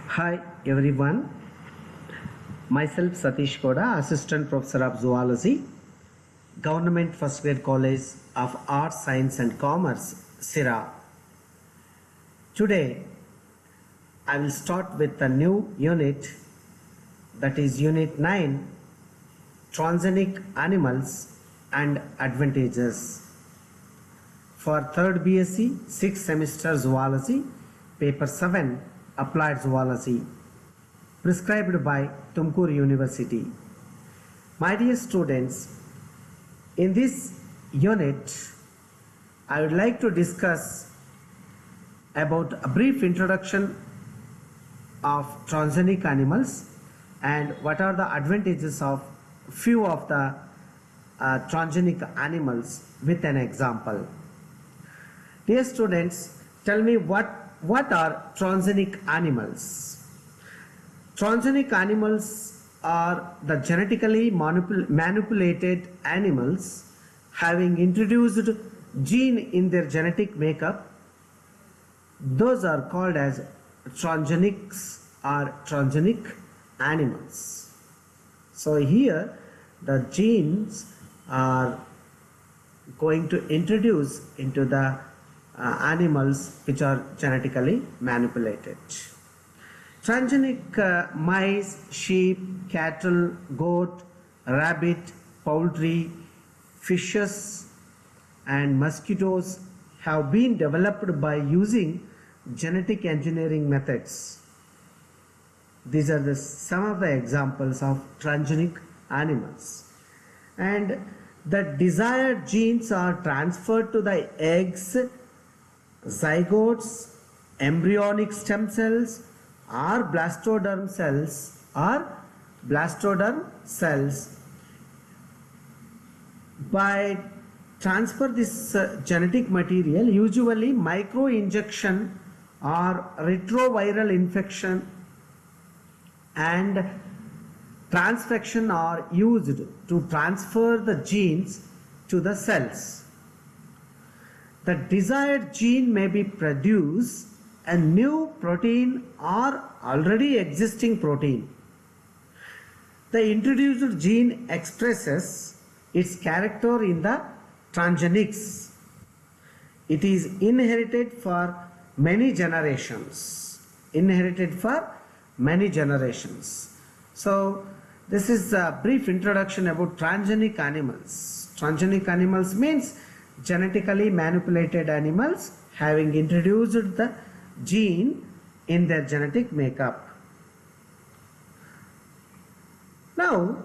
Hi everyone, myself Satish Koda, Assistant Professor of Zoology, Government First Grade College of Arts, Science and Commerce, Sira. Today I will start with a new unit, that is Unit 9, Transgenic Animals and Advantages. For 3rd BSc, 6th semester Zoology, Paper 7, Applied Zoology, prescribed by Tumkur University. My dear students, in this unit, I would like to discuss about a brief introduction of transgenic animals and what are the advantages of few of the transgenic animals with an example. Dear students, tell me what are transgenic animals? Transgenic animals are the genetically manipulated animals having introduced gene in their genetic makeup. Those are called as transgenics or transgenic animals. So here the genes are going to introduce into the animals which are genetically manipulated. Transgenic mice, sheep, cattle, goat, rabbit, poultry, fishes and mosquitoes have been developed by using genetic engineering methods. These are some of the examples of transgenic animals. And the desired genes are transferred to the eggs, zygotes, embryonic stem cells or blastoderm cells. By transfer this genetic material, usually micro injection or retroviral infection and transfection are used to transfer the genes to the cells. The desired gene may be produce a new protein or already existing protein. The introduced gene expresses its character in the transgenics. It is inherited for many generations. So this is a brief introduction about transgenic animals. Transgenic animals means genetically manipulated animals having introduced the gene in their genetic makeup. Now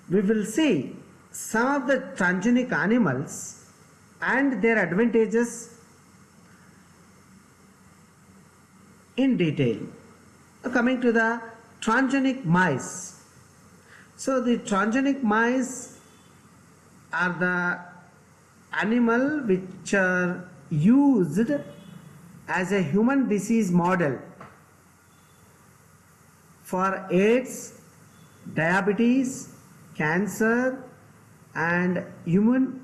we will see some of the transgenic animals and their advantages in detail. Coming to the transgenic mice. So the transgenic mice are the animal which are used as a human disease model for AIDS, diabetes, cancer and immune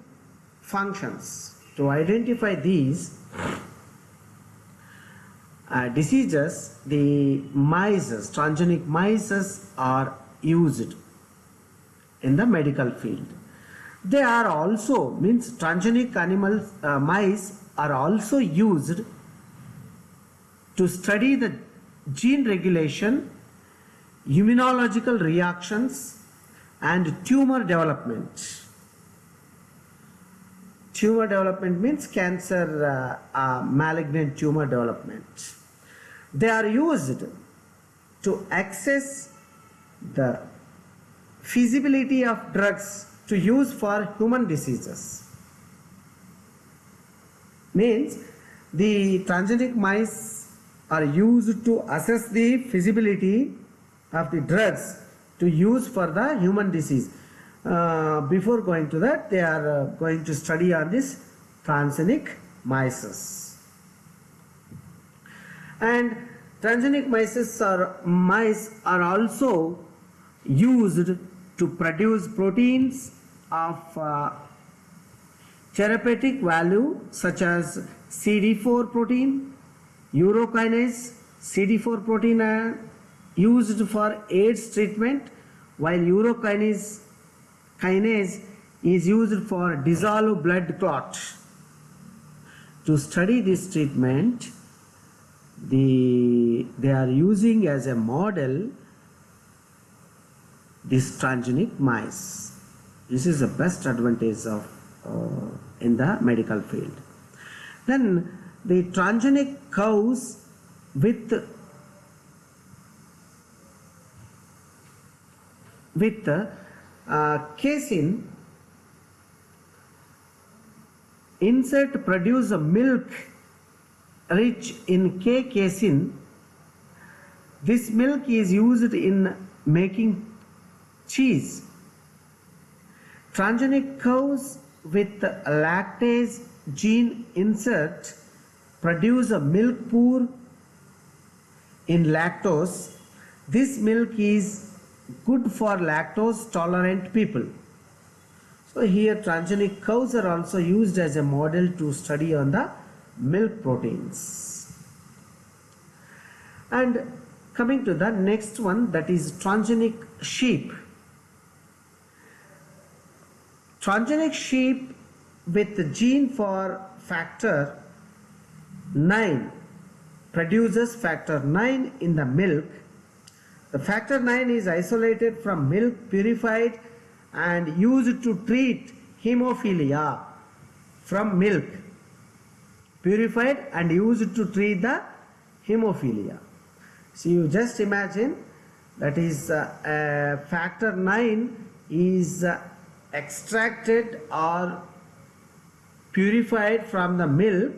functions. To identify these diseases, the transgenic mice are used in the medical field. They are also, transgenic mice are also used to study the gene regulation, immunological reactions and tumor development. Tumor development means cancer, malignant tumor development. They are used to assess the feasibility of drugs to use for human diseases. Means the transgenic mice are used to assess the feasibility of the drugs to use for the human disease. Before going to that, they are going to study on this transgenic mice. And transgenic mice are also used to produce proteins of therapeutic value such as CD4 protein, urokinase, CD4 protein are used for AIDS treatment, while kinase is used for dissolve blood clot. To study this treatment, they are using as a model this transgenic mice. This is the best advantage of in the medical field. Then the transgenic cows with casein insert produce a milk rich in K casein. This milk is used in making cheese. Transgenic cows with lactase gene insert produce a milk poor in lactose. This milk is good for lactose tolerant people. So here transgenic cows are also used as a model to study on the milk proteins. And coming to the next one, that is transgenic sheep. Transgenic sheep with the gene for factor 9 produces factor 9 in the milk. The factor 9 is isolated from milk, purified and used to treat hemophilia from milk. Purified and used to treat the hemophilia. So you just imagine, that is factor 9 is extracted or purified from the milk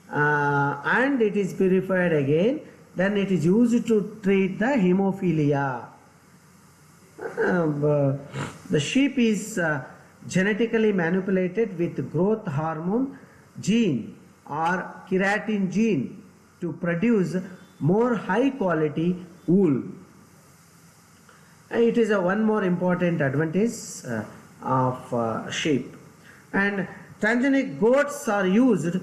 and it is purified again, then it is used to treat the hemophilia. The sheep is genetically manipulated with growth hormone gene or keratin gene to produce more high quality wool. It is one more important advantage of sheep. And transgenic goats are used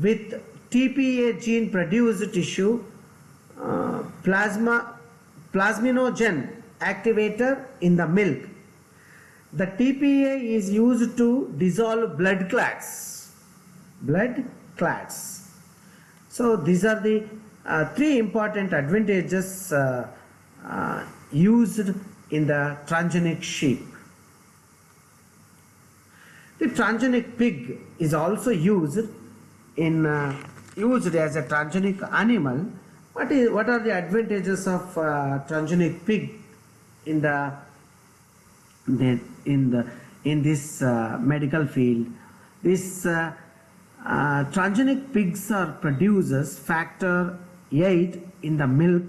with TPA gene produced tissue plasminogen activator in the milk. The TPA is used to dissolve blood clots. So these are the three important advantages used in the transgenic sheep. The transgenic pig is also used as a transgenic animal. What are the advantages of transgenic pig in this medical field? This transgenic pigs are produces factor 8 in the milk,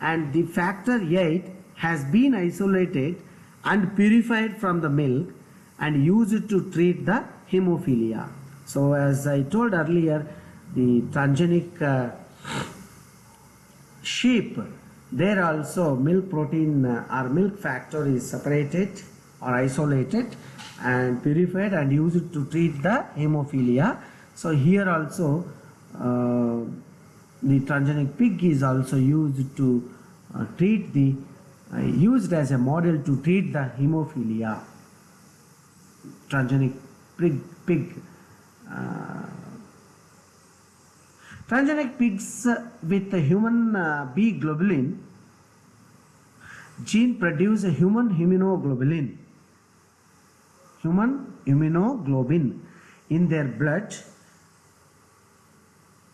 and the factor 8 has been isolated and purified from the milk and used to treat the hemophilia. So as I told earlier, the transgenic sheep, there also milk protein or milk factor is separated or isolated and purified and used to treat the hemophilia. So here also the transgenic pig is also used to used as a model to treat the hemophilia. Transgenic pig. Transgenic pigs with the human B globulin gene produce a human immunoglobulin in their blood.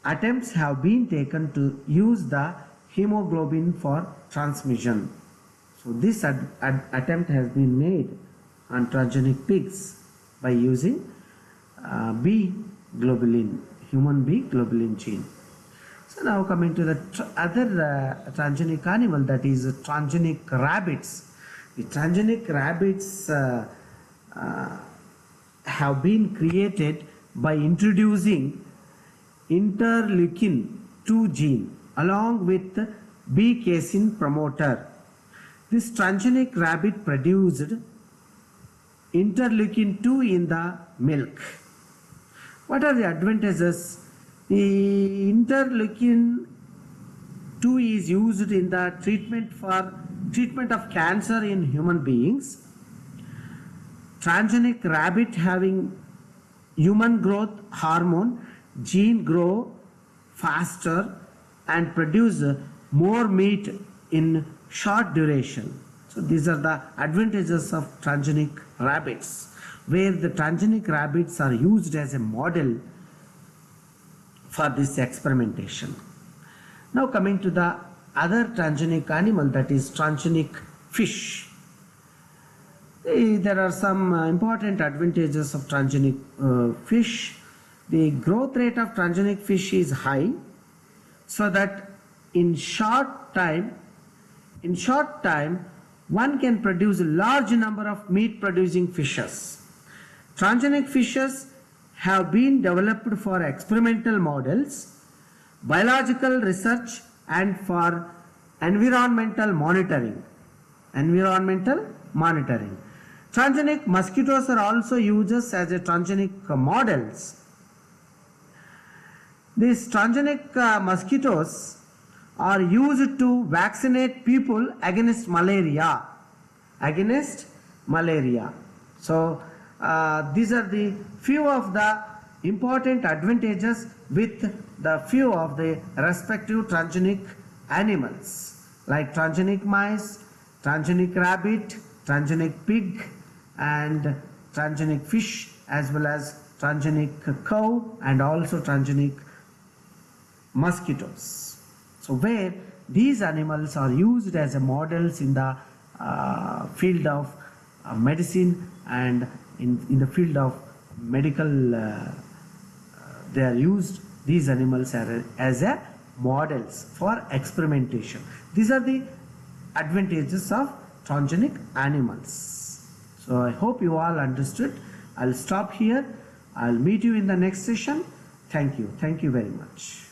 Attempts have been taken to use the hemoglobin for transmission. So this attempt has been made on transgenic pigs by using B globulin, human B globulin gene. So now coming to the other transgenic animal, that is transgenic rabbits. The transgenic rabbits have been created by introducing interleukin 2 gene along with B casein promoter. This transgenic rabbit produced interleukin 2 in the milk. What are the advantages? The interleukin 2 is used in the treatment of cancer in human beings. Transgenic rabbit having human growth hormone gene grow faster and produce more meat in short duration. So these are the advantages of transgenic rabbits, where the transgenic rabbits are used as a model for this experimentation. Now coming to the other transgenic animal, that is transgenic fish. There are some important advantages of transgenic fish. The growth rate of transgenic fish is high, so that in short time one can produce a large number of meat producing fishes. Transgenic fishes have been developed for experimental models, biological research, and for environmental monitoring. Transgenic mosquitoes are also used as a transgenic models. These transgenic mosquitoes are used to vaccinate people against malaria. So these are the few of the important advantages with the few of the respective transgenic animals, like transgenic mice, transgenic rabbit, transgenic pig, and transgenic fish, as well as transgenic cow and also transgenic mosquitoes. So where these animals are used as a models in the field of medicine and in the field of medical, they are used, these animals are as a models for experimentation. These are the advantages of transgenic animals. So I hope you all understood. I'll stop here. I'll meet you in the next session. Thank you very much.